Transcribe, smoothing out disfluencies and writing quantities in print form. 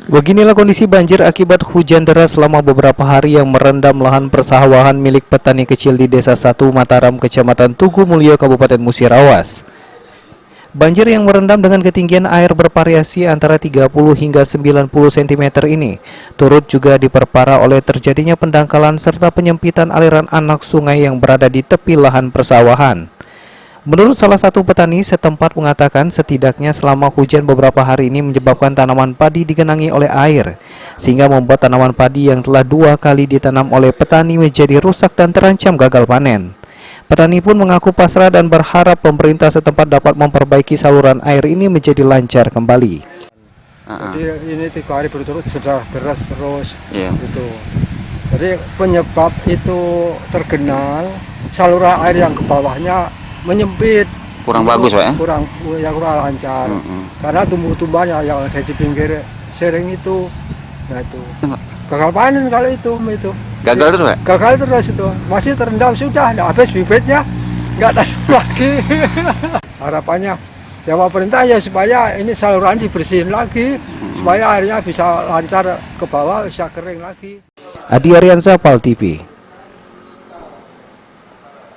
Beginilah kondisi banjir akibat hujan deras selama beberapa hari yang merendam lahan persawahan milik petani kecil di Desa 1 Mataram, Kecamatan Tugu Mulyo, Kabupaten Musirawas. Banjir yang merendam dengan ketinggian air bervariasi antara 30 hingga 90 cm ini turut juga diperparah oleh terjadinya pendangkalan serta penyempitan aliran anak sungai yang berada di tepi lahan persawahan. Menurut salah satu petani setempat mengatakan setidaknya selama hujan beberapa hari ini menyebabkan tanaman padi digenangi oleh air, sehingga membuat tanaman padi yang telah 2 kali ditanam oleh petani menjadi rusak dan terancam gagal panen. Petani pun mengaku pasrah dan berharap pemerintah setempat dapat memperbaiki saluran air ini menjadi lancar kembali. Jadi ini 3 hari berturut sudah deras terus, gitu. Jadi penyebab itu tergenang saluran air yang ke bawahnya menyempit, kurang bagus Pak ya? Kurang lancar. Karena tumbuh-tumbuhannya yang ada di pinggir sering itu, nah itu gagal panen kalau itu. Gagal terus Pak? Gagal terus itu, masih terendam sudah, nah, habis bibitnya nggak tanam lagi. Harapannya ya pemerintah ya supaya ini saluran dibersihin lagi, supaya airnya bisa lancar ke bawah, bisa kering lagi. Adi Ariansyah, PAL TV.